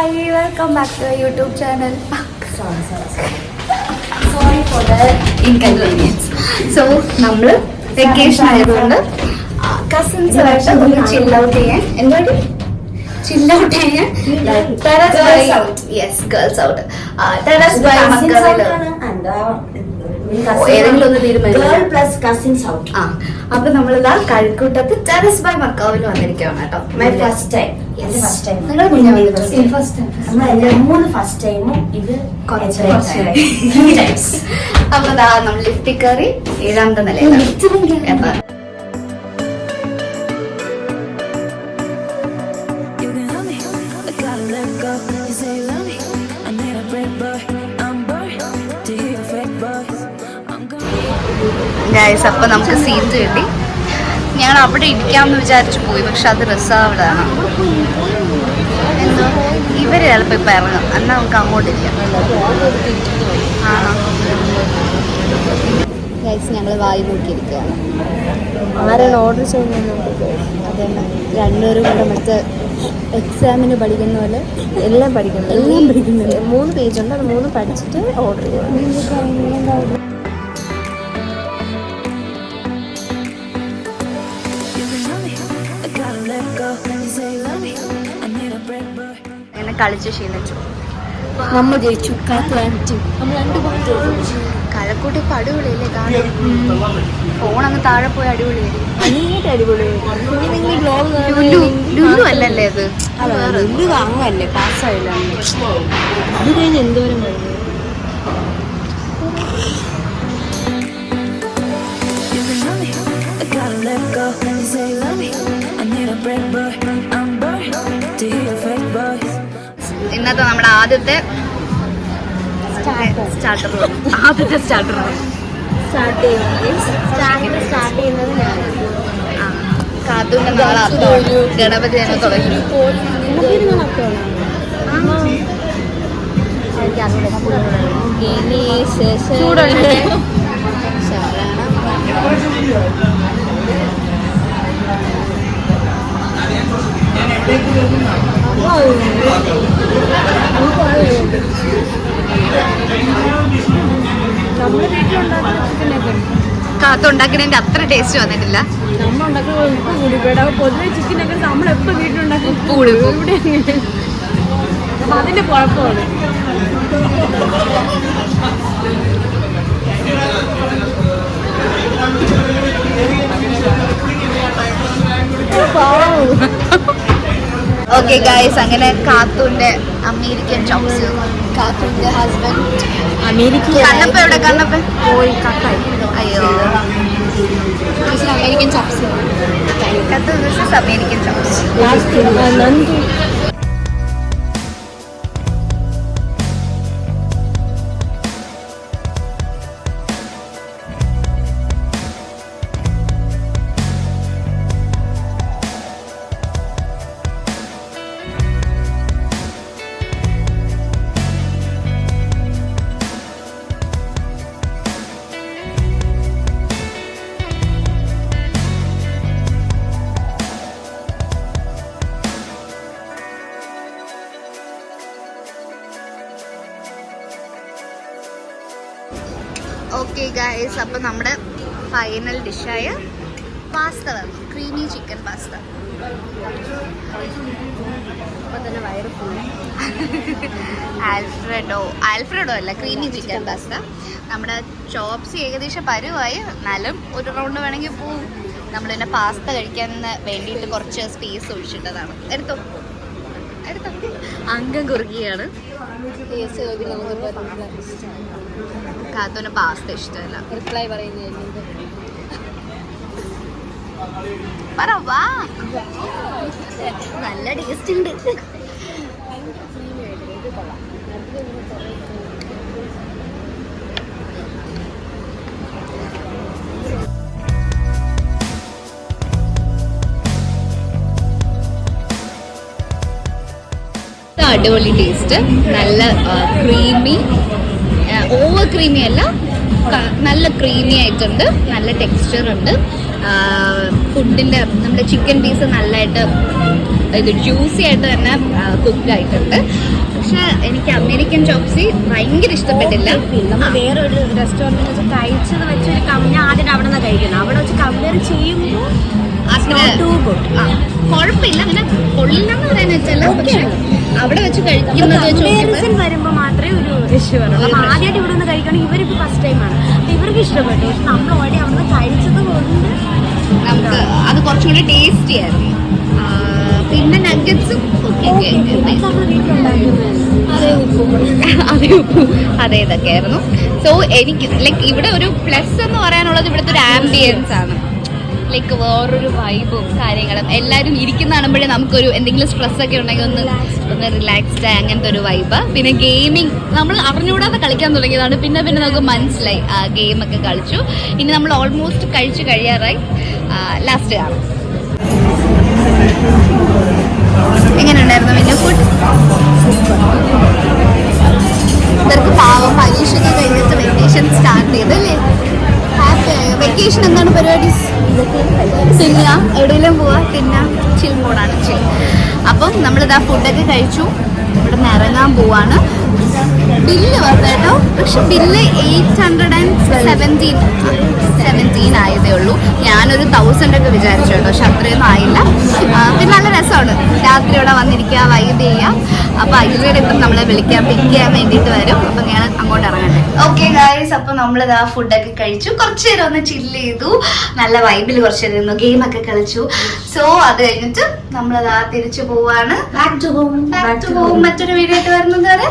Hi, welcome back to our YouTube channel. Sorry for the inconvenience. So, നമ്മൾ vacation ആയതുകൊണ്ട് കസിൻസുമായിട്ട് ഒന്ന് chill out ചെയ്യാൻ yes girls out terrace by മക്കവില് ഏതെങ്കിലും ഒന്ന് തീരുമാനിക്കും. അപ്പൊ നമ്മളിതാ കഴക്കൂട്ടത്ത് ടെറസ് ബൈ മക്കാവിൽ വന്നിരിക്കുകയാണ് കേട്ടോ. My first time. നിങ്ങൾ മുന്നേ ഫസ്റ്റ് ടൈമും ഇത് അപ്പൊ നമ്മൾ ലിഫ്റ്റിൽ കയറി 7ാമത്തെ നിലയിലാണ്. ഗൈസ് അപ്പൊ നമുക്ക് സീൻസ് കിട്ടി. ഞാൻ അവിടെ ഇരിക്കാമെന്ന് വിചാരിച്ചു പോയി, പക്ഷെ അത് റിസർവ്ഡ് ആണ്. ഇവര് ചിലപ്പോ ഇപ്പൊ ഇറങ്ങും, എന്നാൽ നമുക്ക് അങ്ങോട്ടിരിക്കാം. ആണോ ഗൈസ്, ഞങ്ങൾ വായി നോക്കിയിരിക്കുകയാണ്. ആരാണ് ഓർഡർ ചെയ്യുന്നത്? അതന്നെ, രണ്ടുപേരും കൂടെ മറ്റേ എക്സാമിന് പഠിക്കുന്ന പോലെ എല്ലാം പഠിക്കുന്നു. 3 പേജുണ്ട്, അത് 3 പഠിച്ചിട്ട് ഓർഡർ ചെയ്യണം. അങ്ങനെ കളിച്ച് ക്ഷീണിച്ചു. നമ്മൾ ജയിച്ചു. കഴക്കൂട്ടി ഇപ്പൊ അടിപൊളിയല്ലേ കാണാൻ. ഫോൺ അങ്ങ് താഴെ പോയി അടിപൊളിയായി. ലുലു അല്ലല്ലേ അത്? ലുലു വാങ്ങുമല്ലേ, പാസ്സായില്ല. അത് കഴിഞ്ഞ് എന്തോരം കഴിഞ്ഞു. ഇന്നത്തെ നമ്മുടെ ആദ്യത്തെ സ്റ്റാർട്ടർ സ്റ്റാർട്ട് ചെയ്യുന്നത് ഞാൻ. കാത്തൂന്റെ നാളെ അത്തമാണ്. ഗണപതി തന്നെ തുടങ്ങി. ചൂടുണ്ട്. കാത്തുണ്ടാക്കണതിന്റെ അത്ര ടേസ്റ്റ് വന്നിട്ടില്ല. പൊതുവെ ചിക്കനൊക്കെ നമ്മളെപ്പോ വീട്ടിലുണ്ടാക്കും. ഉപ്പ് കൂടി അതിന്റെ കുഴപ്പമാണ്. ഓക്കെ ഗൈസ്, അങ്ങനെ കാത്തൂന്റെ അമേരിക്കൻ ചോപ്സ്. കാത്തൂന്റെ ഹസ്ബൻഡ് അമേരിക്ക. കണ്ണപ്പ എവിടെ? കണ്ണപ്പ പോയി കട്ടായി. അയ്യോ, അമേരിക്കൻ ചോപ്സ്. American chops. നന്ദി. ഓക്കെ ഗൈസ്, അപ്പൊ നമ്മുടെ ഫൈനൽ ഡിഷായ പാസ്ത വന്നു. Creamy chicken pasta. അപ്പൊ തന്നെ വയറ് ഫുൾ. ആൽഫ്രെഡോ അല്ല, ക്രീമി ചിക്കൻ പാസ്ത. നമ്മുടെ ചോപ്സ് ഏകദേശം പരുവായി. എന്നാലും ഒരു റൗണ്ട് വേണമെങ്കിൽ പോവും. നമ്മൾ പിന്നെ പാസ്ത കഴിക്കാൻ വേണ്ടിയിട്ട് കുറച്ച് സ്പേസ് ഒഴിച്ചിട്ടതാണ്. എടുത്തോ. അംഗം കുറുകിയാണ്. കാത്തോന് പാസ്ത ഇഷ്ടമല്ല. റിപ്ലൈ പറയുന്നത് പറവാ, നല്ല ടേസ്റ്റ് ഉണ്ട്. അടിപൊളി ടേസ്റ്റ്. നല്ല ക്രീമി, ഓവർ ക്രീമി അല്ല, നല്ല ക്രീമി ആയിട്ടുണ്ട്. നല്ല ടെക്സ്ചർ ഉണ്ട്. ഫുഡിൻ്റെ നമ്മുടെ ചിക്കൻ പീസ് നല്ലതായിട്ട് ഇത് ജ്യൂസി ആയിട്ട് തന്നെ കുക്ക് ആയിട്ടുണ്ട്. പക്ഷെ എനിക്ക് അമേരിക്കൻ ചോപ്സി ഭയങ്കര ഇഷ്ടപ്പെട്ടില്ല. നമ്മൾ വേറൊരു റെസ്റ്റോറൻറ്റിൽ വെച്ച് കഴിച്ചത് വെച്ചൊരു ഞാൻ ആദ്യം അവിടെ നിന്ന് കഴിക്കുന്നത്. അവിടെ വെച്ച് കമ്പയർ ചെയ്യുമ്പോൾ കുഴപ്പമില്ല, അങ്ങനെ കൊള്ളില്ലെന്ന് പറയാന്ന് വെച്ചാൽ പക്ഷെ അവിടെ വെച്ച് കഴിക്കുന്നത് വരുമ്പോൾ മാത്രമേ ഒരു ഇഷ്യൂ വരുള്ളൂ. അപ്പം ആദ്യമായിട്ട് ഇവിടെ നിന്ന് കഴിക്കുകയാണെങ്കിൽ ഇവർക്ക് ഫസ്റ്റ് ടൈമാണ്, അപ്പം ഇവർക്ക് ഇഷ്ടപ്പെട്ടു. പക്ഷെ നമ്മൾ ഓൾറെഡി അവിടെ നിന്ന് കഴിച്ചത് കൊണ്ട് നമുക്ക് അത് കുറച്ചും കൂടി ടേസ്റ്റി ആയിരുന്നു. പിന്നെ നഗറ്റ്സും അതെ ഇതൊക്കെ ആയിരുന്നു. സോ എനിക്ക് ലൈക്ക് ഇവിടെ ഒരു പ്ലസ് എന്ന് പറയാനുള്ളത് ഇവിടുത്തെ ഒരു ആംബിയൻസ് ആണ്. ലൈക്ക് വേറൊരു വൈബും കാര്യങ്ങളും എല്ലാവരും ഇരിക്കുന്ന കാണുമ്പോഴേ നമുക്കൊരു എന്തെങ്കിലും സ്ട്രെസ് ഒക്കെ ഉണ്ടെങ്കിൽ ഒന്ന് റിലാക്സ്ഡ് ആയി അങ്ങനത്തെ ഒരു വൈബ്. പിന്നെ ഗെയിമിങ് നമ്മൾ അറിഞ്ഞുകൂടാതെ കളിക്കാൻ തുടങ്ങിയതാണ്. പിന്നെ നമുക്ക് മനസ്സിലായി ആ ഗെയിമൊക്കെ കളിച്ചു. ഇനി നമ്മൾ ഓൾമോസ്റ്റ് കഴിച്ചു കഴിയാറായി. ലാസ്റ്റ് കാണാം. എങ്ങനെയുണ്ടായിരുന്നു മെനു ഫുഡ്? ഇവർക്ക് പാവം പരീക്ഷയൊക്കെ കഴിഞ്ഞിട്ട് വെക്കേഷൻ സ്റ്റാർട്ട് ചെയ്തല്ലേ? ഹാപ്പി ആയോ? വെക്കേഷൻ എന്താണ് പരിപാടി? തിന്നാ, എവിടെയെങ്കിലും പോവാ, തിന്നാ, ചിൽ മോഡാണ് ചിൽ. അപ്പം നമ്മളിതാ ഫുഡൊക്കെ കഴിച്ചു, ഇവിടെ നിന്ന് ഇറങ്ങാൻ പോവാണ്. ബില്ല് വന്നു കേട്ടോ. പക്ഷെ ബില്ല് 817 ആയതേ ഉള്ളൂ. ഞാനൊരു 1000 ഒക്കെ വിചാരിച്ചു കേട്ടോ, പക്ഷെ അത്രയൊന്നും ആയില്ല. പിന്നെ നല്ല രസമാണ് രാത്രി ഇവിടെ വന്നിരിക്കുക, വൈബ് ചെയ്യാം. അപ്പോൾ അഖിലയുടെ ഇപ്പം നമ്മളെ വിളിക്കാൻ പിക്ക് ചെയ്യാൻ വേണ്ടിയിട്ട് വരും. അപ്പം ഞാൻ അങ്ങോട്ട് ഇറങ്ങട്ടെ. ഓക്കെ ഗായ്സ്, അപ്പോൾ നമ്മളിതാ ഫുഡൊക്കെ കഴിച്ചു, കുറച്ച് നേരം ഒന്ന് ചില്ല് ചെയ്തു, നല്ല വൈബിൽ കുറച്ച് നേരം ഇരുന്നു, ഗെയിമൊക്കെ കളിച്ചു. സോ അത് കഴിഞ്ഞിട്ട് നമ്മളിതാ തിരിച്ചു പോവാണ്. Back to home. മറ്റൊരു വീഡിയോ ആയിട്ട് വരുന്നത് വരെ